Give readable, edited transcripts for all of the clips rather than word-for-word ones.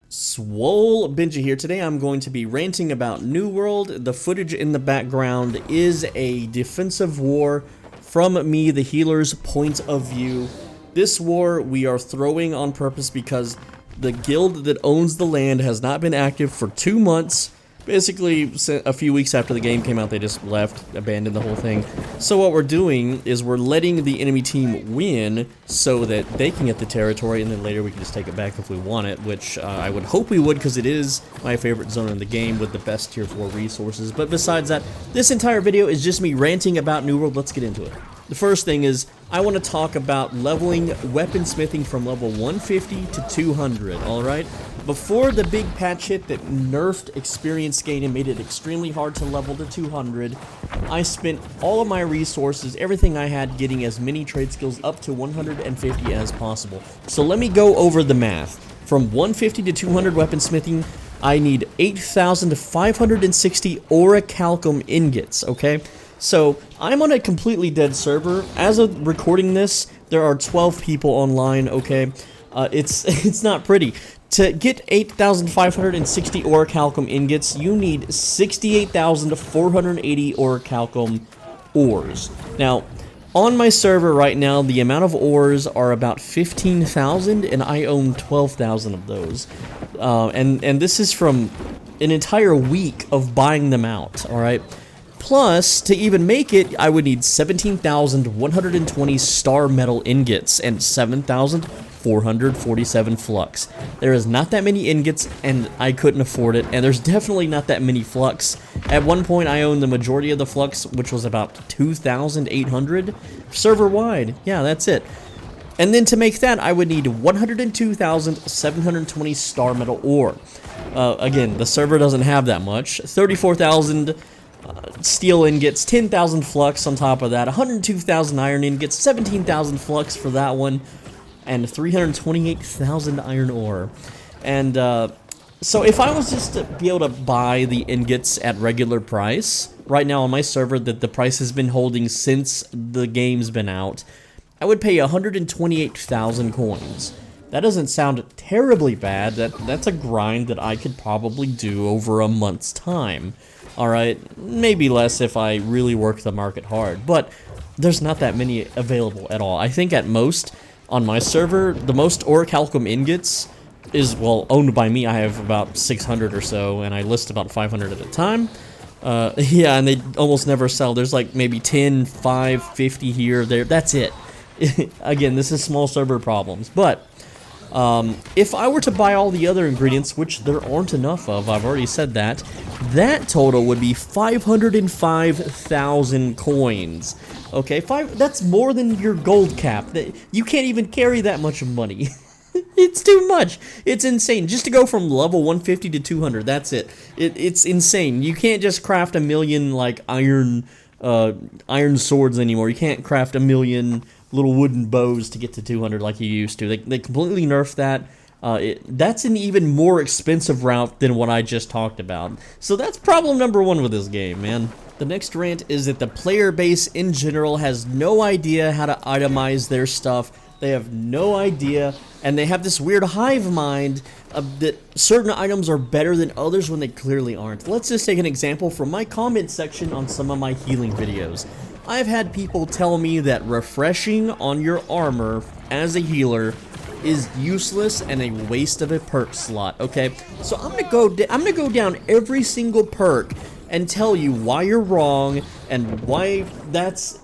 SwoleBenji here. Today I'm going to be ranting about New World. The footage in the background is a defensive war from me, the healer's point of view. This war we are throwing on purpose because the guild that owns the land has not been active for 2 months. Basically, a few weeks after the game came out, they just left, abandoned the whole thing. So what we're doing is we're letting the enemy team win so that they can get the territory, and then later we can just take it back if we want it, which I would hope we would, because it is my favorite zone in the game with the best tier 4 resources. But besides that, this entire video is just me ranting about New World. Let's get into it. The first thing is, I want to talk about leveling weaponsmithing from level 150 to 200, alright? Before the big patch hit that nerfed experience gain and made it extremely hard to level to 200, I spent all of my resources, everything I had, getting as many trade skills up to 150 as possible. So let me go over the math. From 150 to 200 weaponsmithing, I need 8,560 orichalcum ingots, okay? So, I'm on a completely dead server. As of recording this, there are 12 people online, okay? It's not pretty. To get 8,560 orichalcum ingots, you need 68,480 orichalcum ores. Now, on my server right now, the amount of ores are about 15,000, and I own 12,000 of those. And this is from an entire week of buying them out, alright? Plus, to even make it, I would need 17,120 star metal ingots and 7,447 flux. There is not that many ingots, and I couldn't afford it, and there's definitely not that many flux. At one point, I owned the majority of the flux, which was about 2,800 server-wide. Yeah, that's it. And then to make that, I would need 102,720 star metal ore. Again, the server doesn't have that much. 34,000 steel ingots, 10,000 flux on top of that, 102,000 iron ingots, 17,000 flux for that one, and 328,000 iron ore. And so if I was just to be able to buy the ingots at regular price, right now on my server that the price has been holding since the game's been out, I would pay 128,000 coins. That doesn't sound terribly bad. That's a grind that I could probably do over a month's time. Alright, maybe less if I really work the market hard, but there's not that many available at all. I think at most, on my server, the most orichalcum ingots is, well, owned by me. I have about 600 or so, and I list about 500 at a time. Yeah, and they almost never sell. There's like maybe 10, 5, 50 here, there, that's it. Again, this is small server problems, but if I were to buy all the other ingredients, which there aren't enough of, I've already said that, that total would be 505,000 coins. Okay, that's more than your gold cap. You can't even carry that much money. It's too much. It's insane. Just to go from level 150 to 200, that's it. It's insane. You can't just craft a million, like, iron swords anymore. You can't craft a million little wooden bows to get to 200 like you used to. They completely nerfed that. That's an even more expensive route than what I just talked about. So that's problem number 1 with this game, man. The next rant is that the player base in general has no idea how to itemize their stuff. They have no idea, and they have this weird hive mind that certain items are better than others when they clearly aren't. Let's just take an example from my comment section on some of my healing videos. I've had people tell me that refreshing on your armor as a healer is useless and a waste of a perk slot, okay? So I'm gonna go down every single perk and tell you why you're wrong and why that's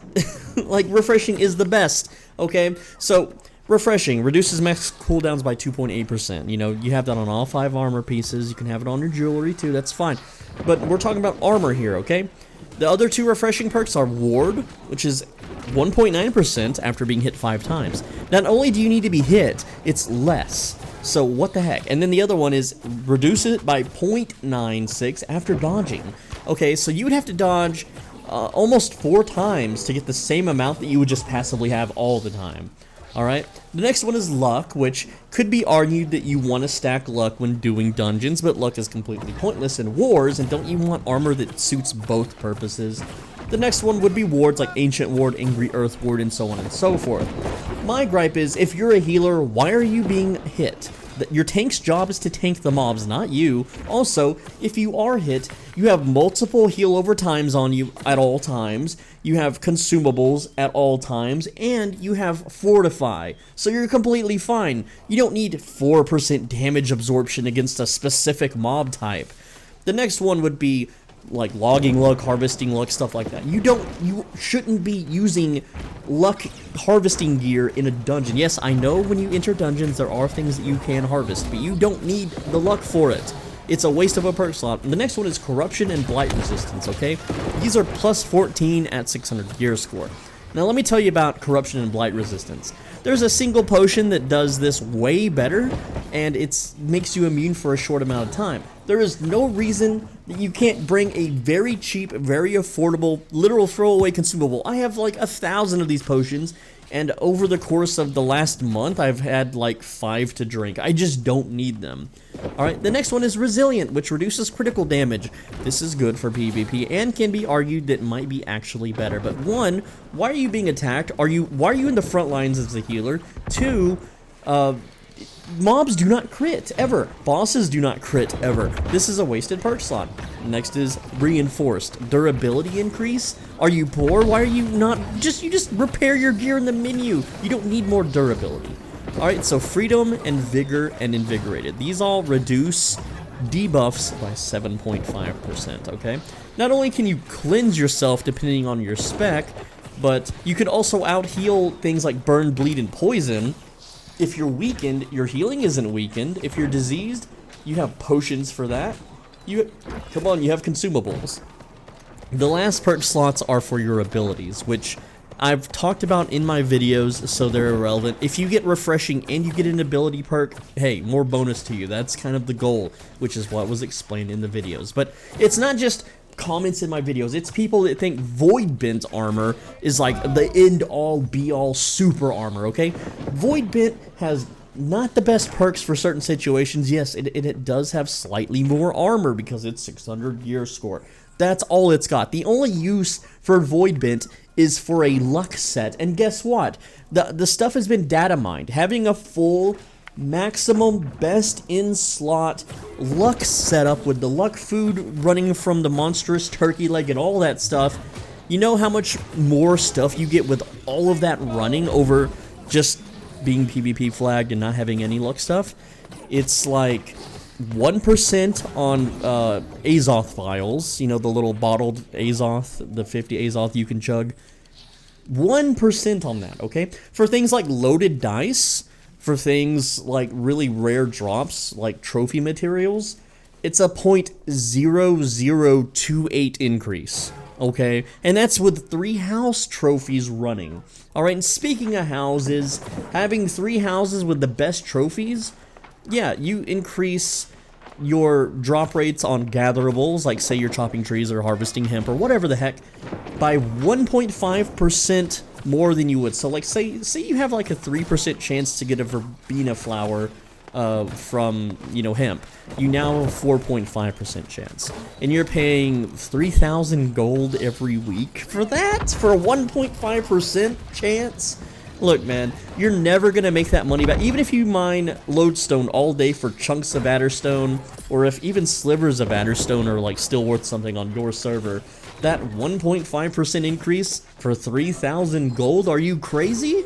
like refreshing is the best, okay? So refreshing reduces max cooldowns by 2.8%. You know, you have that on all 5 armor pieces. You can have it on your jewelry too, that's fine. But we're talking about armor here, okay? The other 2 refreshing perks are Ward, which is 1.9% after being hit 5 times. Not only do you need to be hit, it's less. So what the heck? And then the other one is reduce it by 0.96 after dodging. Okay, so you would have to dodge almost 4 times to get the same amount that you would just passively have all the time. Alright, the next one is Luck, which could be argued that you want to stack Luck when doing dungeons, but Luck is completely pointless in wars, and don't you want armor that suits both purposes? The next one would be wards like Ancient Ward, Angry Earth Ward, and so on and so forth. My gripe is, if you're a healer, why are you being hit? Your tank's job is to tank the mobs, not you. Also, if you are hit, you have multiple heal over times on you at all times, you have consumables at all times, and you have fortify, so you're completely fine. You don't need 4% damage absorption against a specific mob type. The next one would be like logging luck, harvesting luck, stuff like that. You shouldn't be using luck harvesting gear in a dungeon. Yes, I know when you enter dungeons there are things that you can harvest, but you don't need the luck for it. It's a waste of a perk slot. And the next one is corruption and blight resistance, okay? These are plus 14 at 600 gear score. Now let me tell you about corruption and blight resistance. There's a single potion that does this way better, and it makes you immune for a short amount of time. There is no reason that you can't bring a very cheap, very affordable, literal throwaway consumable. I have like 1,000 of these potions, and over the course of the last month, I've had like 5 to drink. I just don't need them. Alright, the next one is resilient, which reduces critical damage. This is good for PvP, and can be argued that might be actually better. But one, why are you being attacked? Why are you in the front lines as a healer? Two, mobs do not crit, ever. Bosses do not crit, ever. This is a wasted perk slot. Next is reinforced. Durability increase? Are you poor? Why are you not? You just repair your gear in the menu. You don't need more durability. Alright, so freedom and vigor and invigorated. These all reduce debuffs by 7.5%, okay? Not only can you cleanse yourself depending on your spec, but you can also out-heal things like burn, bleed, and poison. If you're weakened, your healing isn't weakened. If you're diseased, you have potions for that. Come on, you have consumables. The last perk slots are for your abilities, which I've talked about in my videos, so they're irrelevant. If you get refreshing and you get an ability perk, hey, more bonus to you. That's kind of the goal, which is what was explained in the videos. But it's not just comments in my videos, it's people that think Void Bent armor is like the end-all, be-all super armor, okay? Void Bent has not the best perks for certain situations. Yes, it does have slightly more armor because it's 600 gear score. That's all it's got. The only use for Void Bent is for a luck set, and guess what? The stuff has been data mined. Having a full maximum best in slot luck setup with the luck food running from the monstrous turkey leg and all that stuff, you know how much more stuff you get with all of that running over just being PvP flagged and not having any luck stuff? It's like 1% on Azoth vials, you know, the little bottled Azoth, the 50 Azoth you can chug. 1% on that, okay? For things like loaded dice, for things like really rare drops, like trophy materials, it's a 0.0028 increase, okay? And that's with 3 house trophies running. Alright, and speaking of houses, having 3 houses with the best trophies, yeah, you increase your drop rates on gatherables, like say you're chopping trees or harvesting hemp or whatever the heck, by 1.5% more than you would. So like say you have like a 3% chance to get a verbena flower from, you know, hemp. You now have a 4.5% chance. And you're paying 3,000 gold every week for that? For a 1.5% chance? Look, man, you're never gonna make that money back. Even if you mine lodestone all day for chunks of adderstone, or if even slivers of adderstone are like still worth something on your server, that 1.5% increase for 3,000 gold, are you crazy?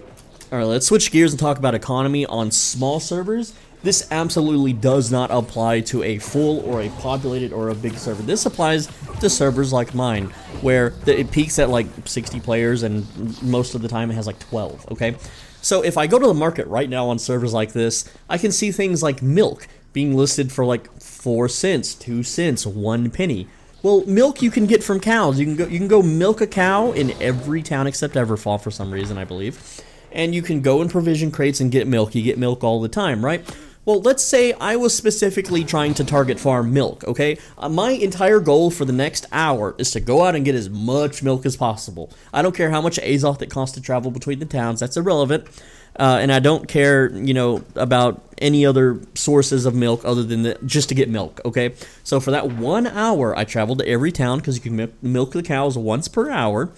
Alright, let's switch gears and talk about economy on small servers. This absolutely does not apply to a full or a populated or a big server. This applies to servers like mine, where it peaks at like 60 players and most of the time it has like 12, okay? So if I go to the market right now on servers like this, I can see things like milk being listed for like 4 cents, 2 cents, 1 penny. Well, milk you can get from cows. You can go milk a cow in every town except Everfall for some reason, I believe. And you can go in provision crates and get milk. You get milk all the time, right? Well, let's say I was specifically trying to target farm milk, okay? My entire goal for the next hour is to go out and get as much milk as possible. I don't care how much Azoth it costs to travel between the towns. That's irrelevant. And I don't care, you know, about any other sources of milk other than just to get milk, okay? So for that 1 hour, I traveled to every town because you can milk the cows once per hour.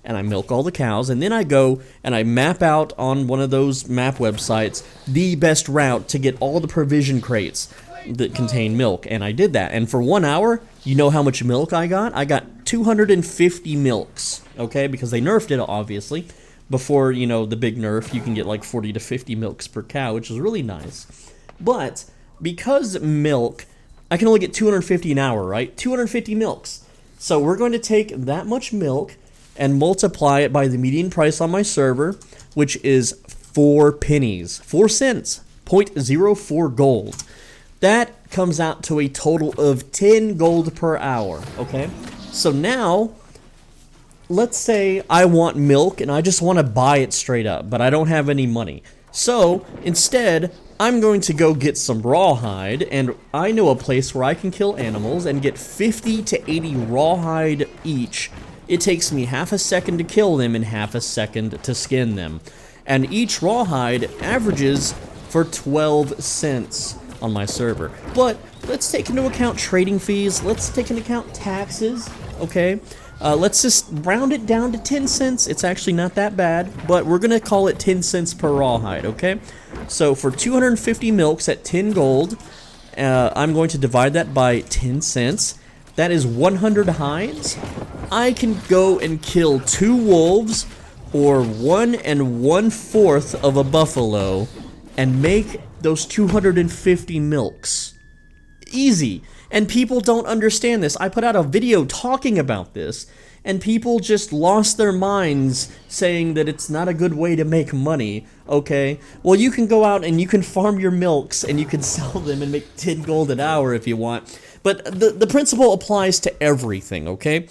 and I milk all the cows, and then I go and I map out on one of those map websites the best route to get all the provision crates that contain milk, and I did that. And for 1 hour, you know how much milk I got? I got 250 milks, okay? Because they nerfed it, obviously. Before, you know, the big nerf, you can get like 40 to 50 milks per cow, which is really nice. But because milk, I can only get 250 an hour, right? 250 milks. So we're going to take that much milk and multiply it by the median price on my server, which is 4 pennies. 4 cents. 0.04 gold. That comes out to a total of 10 gold per hour, okay? So now, let's say I want milk and I just want to buy it straight up, but I don't have any money. So, instead, I'm going to go get some rawhide, and I know a place where I can kill animals and get 50 to 80 rawhide each. It takes me half a second to kill them and half a second to skin them. And each rawhide averages for 12 cents on my server. But let's take into account trading fees, let's take into account taxes, okay? Let's just round it down to 10 cents. It's actually not that bad, but we're gonna call it 10 cents per rawhide, okay? So for 250 milks at 10 gold, I'm going to divide that by 10 cents. That is 100 hides. I can go and kill 2 wolves or 1 1/4 of a buffalo and make those 250 milks. Easy. And people don't understand this. I put out a video talking about this, and people just lost their minds saying that it's not a good way to make money, okay? Well, you can go out and you can farm your milks, and you can sell them and make 10 gold an hour if you want. But the principle applies to everything, okay?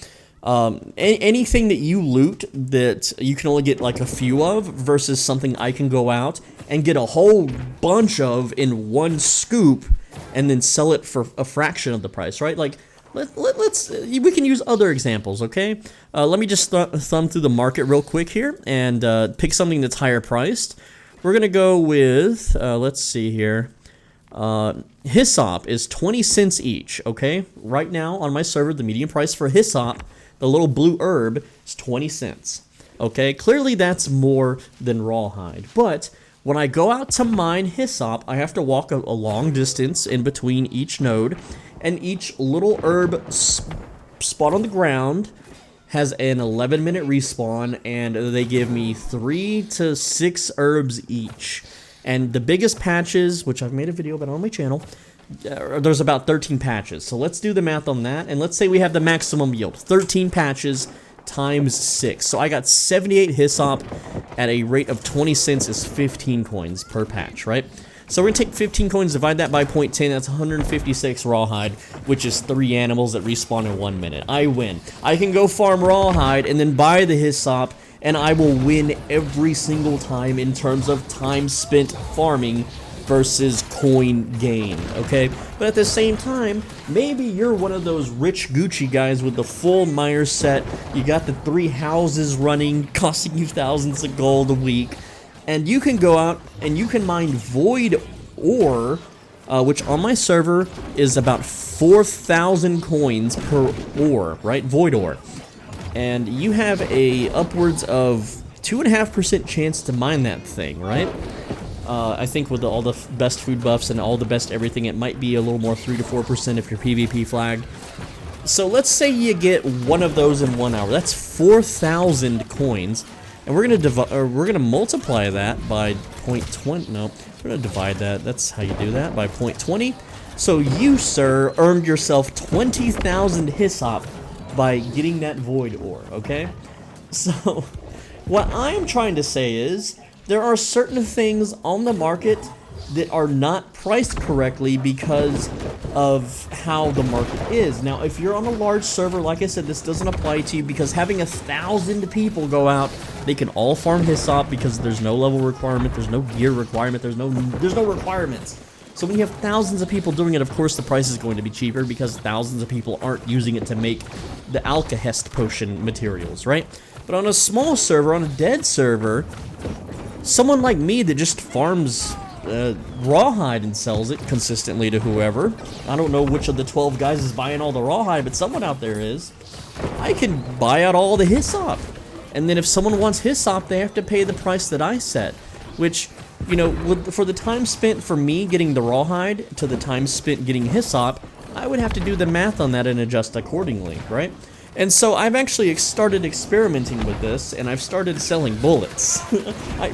Anything that you loot that you can only get like a few of versus something I can go out and get a whole bunch of in one scoop and then sell it for a fraction of the price, right? Like, we can use other examples, okay? Let me just thumb through the market real quick here and pick something that's higher priced. We're gonna go with, let's see here. Hyssop is 20 cents each, okay? Right now on my server, the median price for hyssop, the little blue herb, is 20 cents. Okay, clearly that's more than rawhide, but when I go out to mine hyssop, I have to walk a long distance in between each node, and each little herb spot on the ground has an 11-minute respawn, and they give me 3 to 6 herbs each. And the biggest patches, which I've made a video about on my channel, there's about 13 patches. So let's do the math on that, and let's say we have the maximum yield, 13 patches times 6. So I got 78 hyssop at a rate of 20 cents is 15 coins per patch, right? So we're gonna take 15 coins, divide that by 0.10, that's 156 rawhide, which is 3 animals that respawn in 1 minute. I win. I can go farm rawhide and then buy the hyssop, and I will win every single time in terms of time spent farming versus coin gain, okay? But at the same time, maybe you're one of those rich Gucci guys with the full Meyer set, you got the 3 houses running, costing you thousands of gold a week, and you can go out and you can mine void ore, which on my server is about 4,000 coins per ore, right? Void ore. And you have a upwards of 2.5% chance to mine that thing, right? I think with all the best food buffs and all the best everything, it might be a little more 3 to 4% if you're PvP flagged. So let's say you get one of those in 1 hour. That's 4,000 coins, and we're gonna multiply that by 0.20. No, we're gonna divide that. That's how you do that, by 0.20. So you, sir, earned yourself 20,000 hyssop by getting that void ore, okay? So, what I'm trying to say is, there are certain things on the market that are not priced correctly because of how the market is. Now, if you're on a large server, like I said, this doesn't apply to you because having 1,000 people go out, they can all farm hyssop because there's no level requirement, there's no gear requirement, there's no requirements. So when you have thousands of people doing it, of course the price is going to be cheaper because thousands of people aren't using it to make the Alkahest potion materials, right? But on a small server, on a dead server, someone like me that just farms rawhide and sells it consistently to whoever, I don't know which of the 12 guys is buying all the rawhide, but someone out there is, I can buy out all the hyssop. and then if someone wants Hyssop, they have to pay the price that I set, which, you know, for the time spent for me getting the rawhide to the time spent getting Hyssop, I would have to do the math on that and adjust accordingly, right? And so I've actually started experimenting with this, and I've started selling bullets.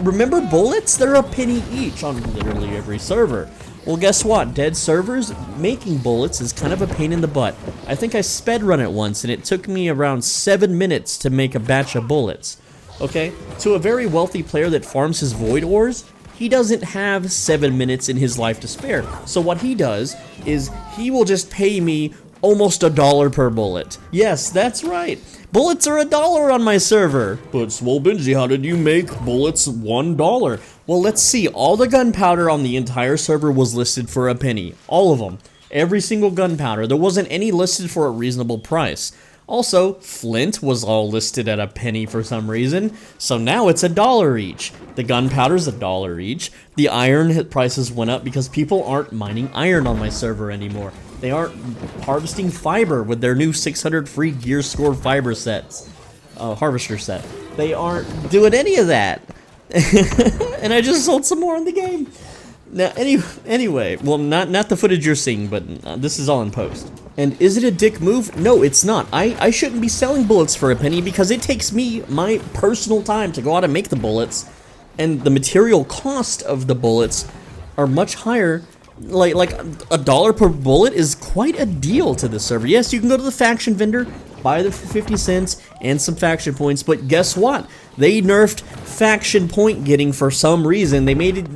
Remember bullets? They're a penny each on literally every server. Well, guess what? Dead servers, making bullets is kind of a pain in the butt. I think I sped run it once, and it took me around 7 minutes to make a batch of bullets. Okay? To a very wealthy player that farms his void ores, he doesn't have 7 minutes in his life to spare. So what he does is he will just pay me almost $1 per bullet. Yes, that's right. Bullets are $1 on my server. But SwoleBenji, how did you make bullets $1? Well, let's see. All the gunpowder on the entire server was listed for a penny. All of them. Every single gunpowder. There wasn't any listed for a reasonable price. Also, flint was all listed at a penny for some reason, so now it's $1 each. The gunpowder's $1 each. The iron prices went up because people aren't mining iron on my server anymore. They aren't harvesting fiber with their new 600 free gear score fiber sets. Harvester set. They aren't doing any of that. And I just sold some more in the game. Now, anyway, well, not the footage you're seeing, but this is all in post. And is it a dick move? No, it's not. I shouldn't be selling bullets for a penny because it takes me my personal time to go out and make the bullets, and the material cost of the bullets are much higher. Like $1 per bullet is quite a deal to the server. Yes, you can go to the faction vendor, buy them for 50 cents and some faction points, but guess what? They nerfed faction point getting for some reason. They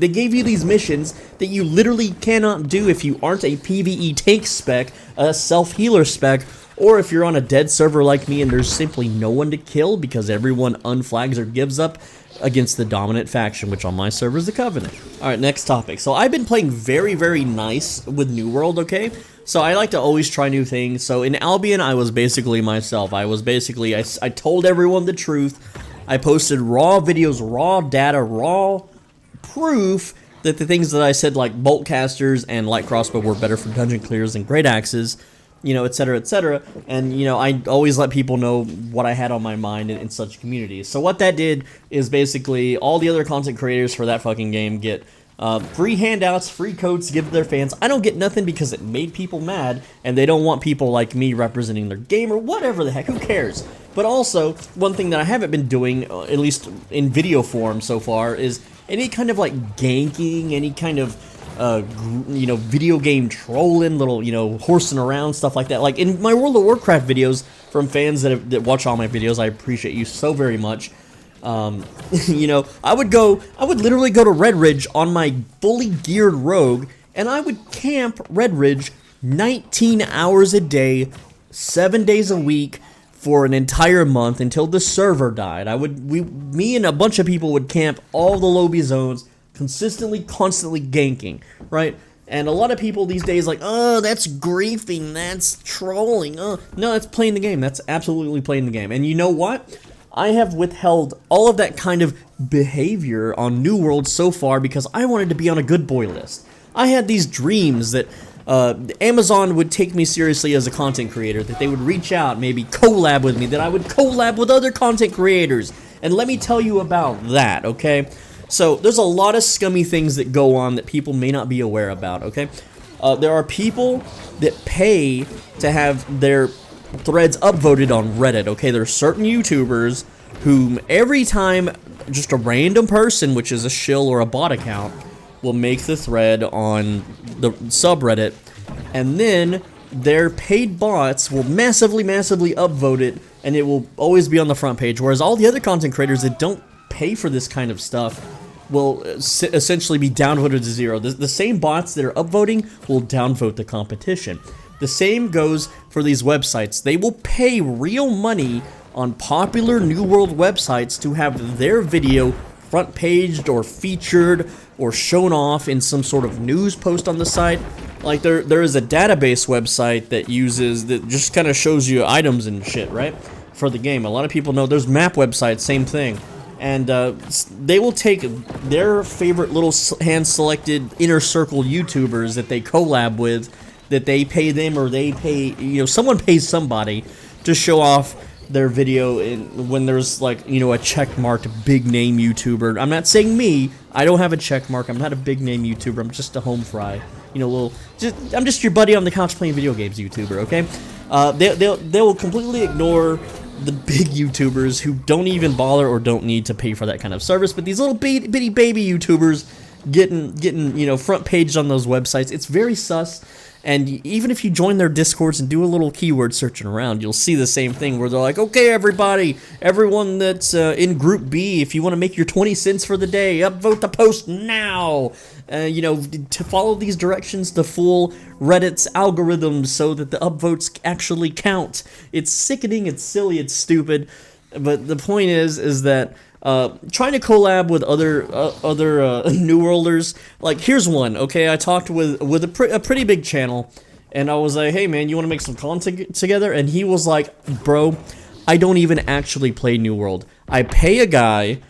gave you these missions that you literally cannot do if you aren't a PvE tank spec, a self-healer spec, or if you're on a dead server like me and there's simply no one to kill because everyone unflags or gives up against the dominant faction, which on my server is the Covenant. Alright, next topic. So I've been playing very, very nice with New World, okay? So I like to always try new things. So in Albion, I was basically myself. I told everyone the truth. I posted raw videos, raw data, raw proof that the things that I said, like bolt casters and light crossbow, were better for dungeon clears than great axes, you know, etc., etc. And, you know, I always let people know what I had on my mind in such communities. So what that did is basically all the other content creators for that fucking game get free handouts, free codes to give to their fans. I don't get nothing because it made people mad, and they don't want people like me representing their game or whatever the heck. Who cares? But also, one thing that I haven't been doing, at least in video form so far, is any kind of like ganking, any kind of you know, video game trolling, little, you know, horsing around, stuff like that. Like in my World of Warcraft videos from fans that watch all my videos, I appreciate you so very much. You know, I would literally go to Red Ridge on my fully geared rogue, and I would camp Red Ridge 19 hours a day, 7 days a week, for an entire month until the server died. Me and a bunch of people would camp all the lobby zones, consistently, constantly ganking, right? And a lot of people these days like, oh, that's griefing, that's trolling. No, that's playing the game. That's absolutely playing the game. And you know what? I have withheld all of that kind of behavior on New World so far because I wanted to be on a good boy list. I had these dreams that Amazon would take me seriously as a content creator, that they would reach out, maybe collab with me, that I would collab with other content creators. And let me tell you about that, okay? So, there's a lot of scummy things that go on that people may not be aware about, okay? There are people that pay to have their threads upvoted on Reddit, okay? There are certain YouTubers whom every time just a random person, which is a shill or a bot account, will make the thread on the subreddit, and then their paid bots will massively upvote it, and it will always be on the front page, whereas all the other content creators that don't pay for this kind of stuff will essentially be downvoted to zero. The same bots that are upvoting will downvote the competition. The same goes for these websites. They will pay real money on popular New World websites to have their video front paged or featured or shown off in some sort of news post on the site. Like there is a database website that just kind of shows you items and shit, right? For the game. A lot of people know there's map websites, same thing. And they will take their favorite little hand-selected inner circle YouTubers that they collab with, that they pay them or they pay, you know, someone pays somebody to show off their video when there's like, you know, a checkmarked big name YouTuber. I'm not saying me. I don't have a checkmark. I'm not a big name YouTuber. I'm just a home fry. You know, I'm just your buddy on the couch playing video games YouTuber. Okay, they will completely ignore the big YouTubers who don't even bother or don't need to pay for that kind of service. But these little bitty baby YouTubers getting you know, front page on those websites. It's very sus. And even if you join their discords and do a little keyword searching around, you'll see the same thing where they're like, okay, everyone that's in Group B, if you want to make your 20 cents for the day, upvote the post now. You know, to follow these directions to fool Reddit's algorithms so that the upvotes actually count. It's sickening, it's silly, it's stupid. But the point is that trying to collab with other New Worlders, like here's one. Okay, I talked with a pretty big channel, and I was like, hey man, you want to make some content together? And he was like, bro, I don't even actually play New World. I pay a guy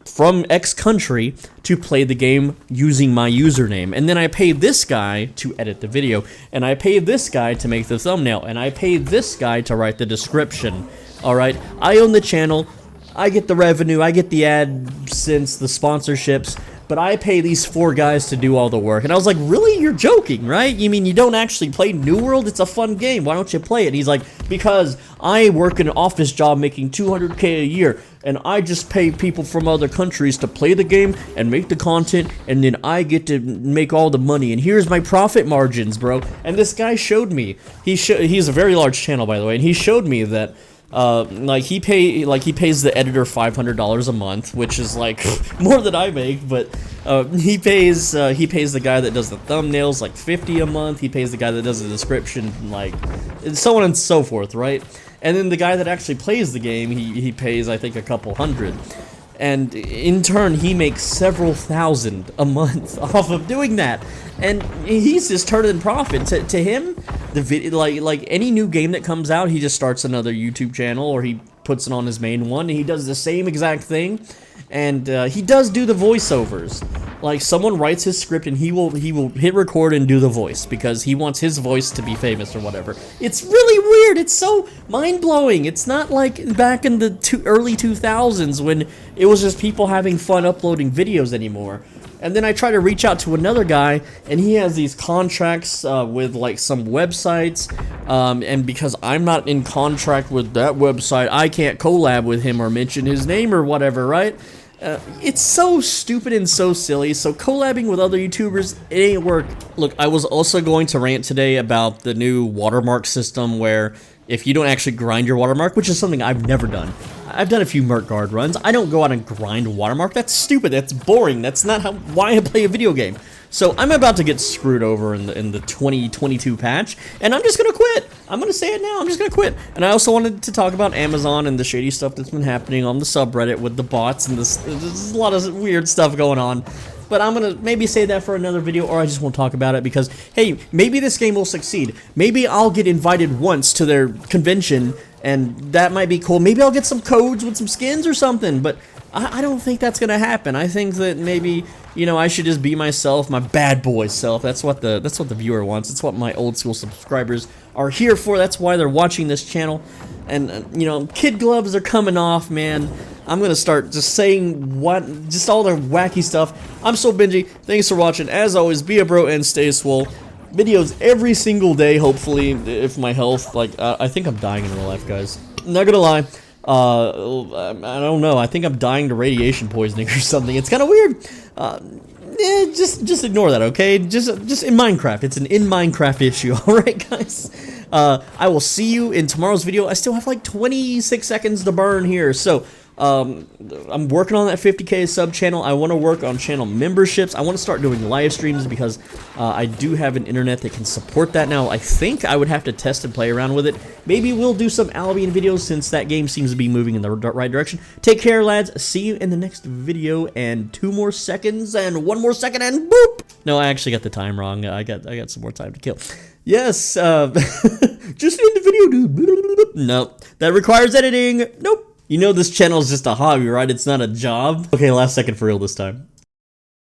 from X country to play the game using my username, and then I pay this guy to edit the video, and I pay this guy to make the thumbnail, and I pay this guy to write the description. Alright, I own the channel, I get the revenue, I get the AdSense, the sponsorships, but I pay these 4 guys to do all the work. And I was like, really? You're joking, right? You mean you don't actually play New World? It's a fun game. Why don't you play it? And he's like, because I work in an office job making $200K a year, and I just pay people from other countries to play the game and make the content, and then I get to make all the money, and here's my profit margins, bro. And this guy showed me. He's a very large channel, by the way, and he showed me that he pays the editor $500 a month, which is like more than I make, but he pays the guy that does the thumbnails like $50 a month. He pays the guy that does the description, like, and so on and so forth, right? And then the guy that actually plays the game, he pays, I think, a couple hundred. And in turn, he makes several thousand a month off of doing that. And he's just turning profit. To him, the video, like any new game that comes out, he just starts another YouTube channel, or he puts it on his main one, and he does the same exact thing. And he does do the voiceovers. Like, someone writes his script, and he will hit record and do the voice because he wants his voice to be famous or whatever. It's really weird. It's so mind-blowing. It's not like back in the early 2000s when it was just people having fun uploading videos anymore. And then I try to reach out to another guy, and he has these contracts with like some websites, and because I'm not in contract with that website, I can't collab with him or mention his name or whatever, right? It's so stupid and so silly. So collabing with other YouTubers, it ain't work. Look, I was also going to rant today about the new watermark system where if you don't actually grind your watermark, which is something I've never done. I've done a few Merc Guard runs. I don't go out and grind watermark. That's stupid. That's boring. That's not why I play a video game. So I'm about to get screwed over in the 2022 patch, and I'm just gonna quit. I'm gonna say it now. I'm just gonna quit. And I also wanted to talk about Amazon and the shady stuff that's been happening on the subreddit with the bots and there's a lot of weird stuff going on. But I'm gonna maybe say that for another video, or I just won't talk about it because, hey, maybe this game will succeed. Maybe I'll get invited once to their convention, and that might be cool. Maybe I'll get some codes with some skins or something, but I don't think that's gonna happen. I think that maybe, you know, I should just be myself, my bad boy self. That's what the viewer wants. It's what my old school subscribers are here for. That's why they're watching this channel. And you know, kid gloves are coming off, man. I'm gonna start just saying just all their wacky stuff. I'm SwoleBenji. Thanks for watching. As always, be a bro and stay swole. Videos every single day, hopefully, if my health, like, I think I'm dying in real life, guys. Not gonna lie. I don't know. I think I'm dying to radiation poisoning or something. It's kind of weird. Just ignore that, okay? Just in Minecraft. It's an in Minecraft issue. All right, guys. I will see you in tomorrow's video. I still have like 26 seconds to burn here, so I'm working on that 50K sub channel. I want to work on channel memberships. I want to start doing live streams because I do have an internet that can support that now. I think I would have to test and play around with it. Maybe we'll do some Albion videos since that game seems to be moving in the right direction. Take care, lads. See you in the next video. And 2 more seconds and 1 more second and boop. No, I actually got the time wrong. I got some more time to kill. Yes. Just end the video, dude. Nope. That requires editing. Nope. You know this channel is just a hobby, right? It's not a job. Okay, last second for real this time.